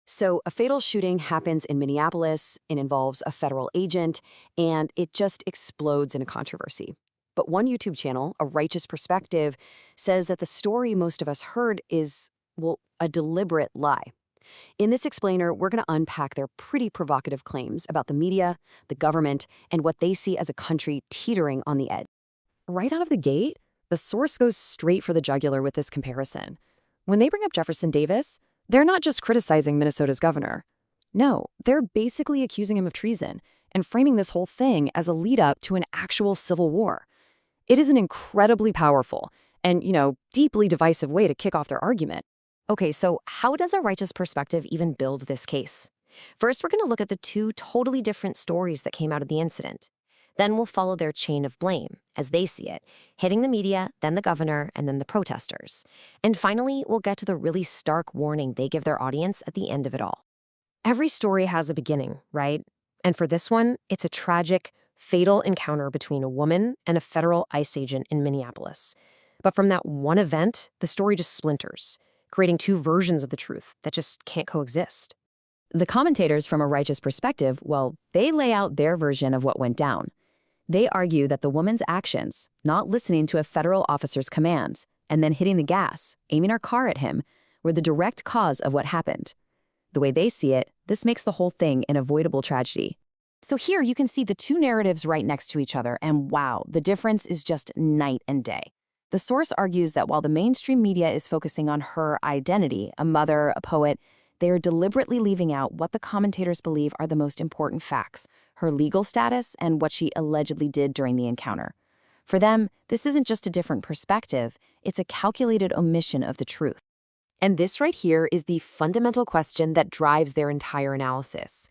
So, a fatal shooting happens in Minneapolis, it involves a federal agent, and it just explodes in a controversy. But one YouTube channel, A Righteous Perspective, says that the story most of us heard is, well, a deliberate lie. In this explainer, we're going to unpack their pretty provocative claims about the media, the government, and what they see as a country teetering on the edge. Right out of the gate, the source goes straight for the jugular with this comparison. When they bring up Jefferson Davis, they're not just criticizing Minnesota's governor. No, they're basically accusing him of treason and framing this whole thing as a lead-up to an actual civil war. It is an incredibly powerful and, deeply divisive way to kick off their argument. Okay, so how does a righteous perspective even build this case? First, we're going to look at the two totally different stories that came out of the incident. Then we'll follow their chain of blame, as they see it, hitting the media, then the governor, and then the protesters. And finally, we'll get to the really stark warning they give their audience at the end of it all. Every story has a beginning, right? And for this one, it's a tragic, fatal encounter between a woman and a federal ICE agent in Minneapolis. But from that one event, the story just splinters, creating two versions of the truth that just can't coexist. The commentators from A Righteous Perspective, well, they lay out their version of what went down. They argue that the woman's actions, not listening to a federal officer's commands, and then hitting the gas, aiming her car at him, were the direct cause of what happened. The way they see it, this makes the whole thing an avoidable tragedy. So here you can see the two narratives right next to each other, and wow, the difference is just night and day. The source argues that while the mainstream media is focusing on her identity, a mother, a poet, they are deliberately leaving out what the commentators believe are the most important facts, her legal status and what she allegedly did during the encounter. For them, this isn't just a different perspective, it's a calculated omission of the truth. And this right here is the fundamental question that drives their entire analysis.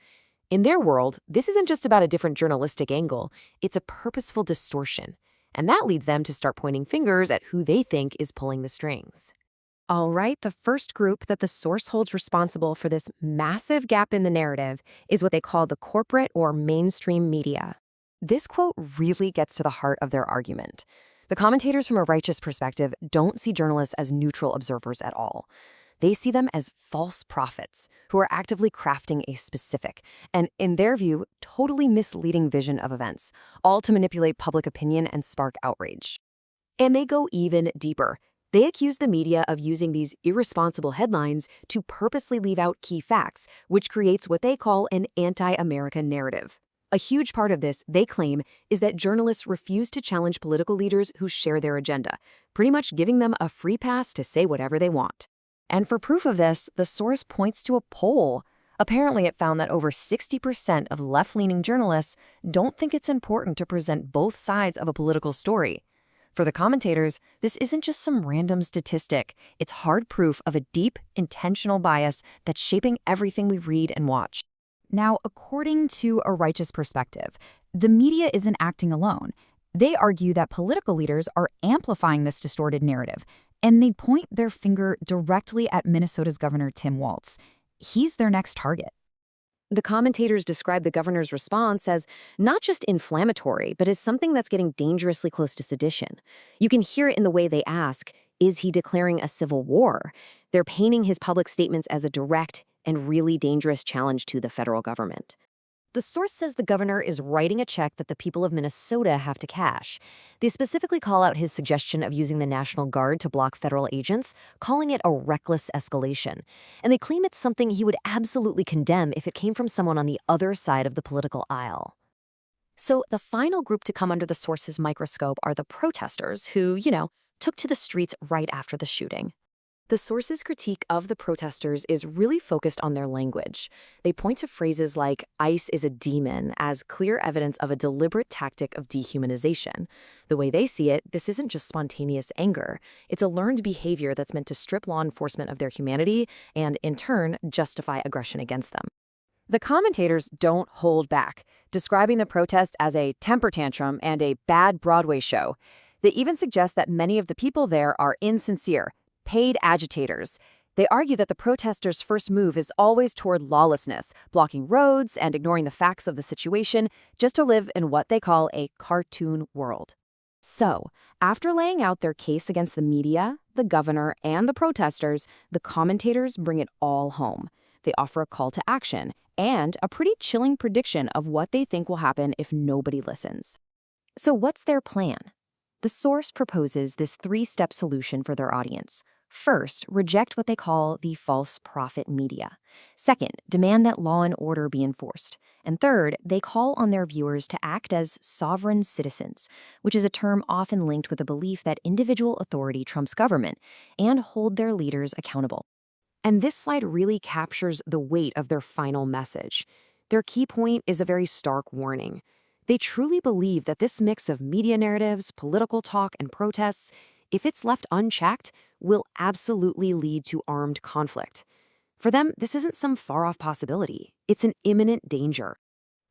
In their world, this isn't just about a different journalistic angle, it's a purposeful distortion. And that leads them to start pointing fingers at who they think is pulling the strings. All right, the first group that the source holds responsible for this massive gap in the narrative is what they call the corporate or mainstream media. This quote really gets to the heart of their argument. The commentators from A Righteous Perspective don't see journalists as neutral observers at all. They see them as false prophets who are actively crafting a specific, and in their view, totally misleading vision of events, all to manipulate public opinion and spark outrage. And they go even deeper. They accuse the media of using these irresponsible headlines to purposely leave out key facts, which creates what they call an anti-American narrative. A huge part of this, they claim, is that journalists refuse to challenge political leaders who share their agenda, pretty much giving them a free pass to say whatever they want. And for proof of this, the source points to a poll. Apparently, it found that over 60% of left-leaning journalists don't think it's important to present both sides of a political story. For the commentators, this isn't just some random statistic. It's hard proof of a deep, intentional bias that's shaping everything we read and watch. Now, according to A Righteous Perspective, the media isn't acting alone. They argue that political leaders are amplifying this distorted narrative, and they point their finger directly at Minnesota's Governor Tim Walz. He's their next target. The commentators describe the governor's response as not just inflammatory, but as something that's getting dangerously close to sedition. You can hear it in the way they ask, is he declaring a civil war? They're painting his public statements as a direct and really dangerous challenge to the federal government. The source says the governor is writing a check that the people of Minnesota have to cash. They specifically call out his suggestion of using the National Guard to block federal agents, calling it a reckless escalation. And they claim it's something he would absolutely condemn if it came from someone on the other side of the political aisle. So the final group to come under the source's microscope are the protesters who, took to the streets right after the shooting. The source's critique of the protesters is really focused on their language. They point to phrases like ICE is a demon as clear evidence of a deliberate tactic of dehumanization. The way they see it, this isn't just spontaneous anger. It's a learned behavior that's meant to strip law enforcement of their humanity and, in turn, justify aggression against them. The commentators don't hold back, describing the protest as a temper tantrum and a bad Broadway show. They even suggest that many of the people there are insincere, paid agitators. They argue that the protesters' first move is always toward lawlessness, blocking roads and ignoring the facts of the situation just to live in what they call a cartoon world. So, after laying out their case against the media, the governor, and the protesters, the commentators bring it all home. They offer a call to action and a pretty chilling prediction of what they think will happen if nobody listens. So what's their plan? The source proposes this three-step solution for their audience. First, reject what they call the false prophet media. Second, demand that law and order be enforced. And third, they call on their viewers to act as sovereign citizens, which is a term often linked with a belief that individual authority trumps government, and hold their leaders accountable. And this slide really captures the weight of their final message. Their key point is a very stark warning. They truly believe that this mix of media narratives, political talk, and protests, if it's left unchecked, will absolutely lead to armed conflict. For them, this isn't some far-off possibility. It's an imminent danger.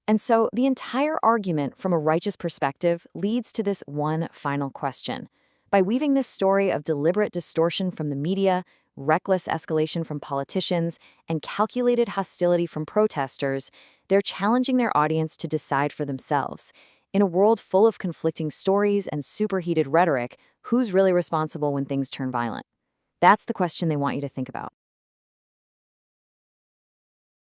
And so the entire argument from a righteous perspective leads to this one final question. By weaving this story of deliberate distortion from the media, reckless escalation from politicians, and calculated hostility from protesters, they're challenging their audience to decide for themselves. In a world full of conflicting stories and superheated rhetoric, who's really responsible when things turn violent? That's the question they want you to think about.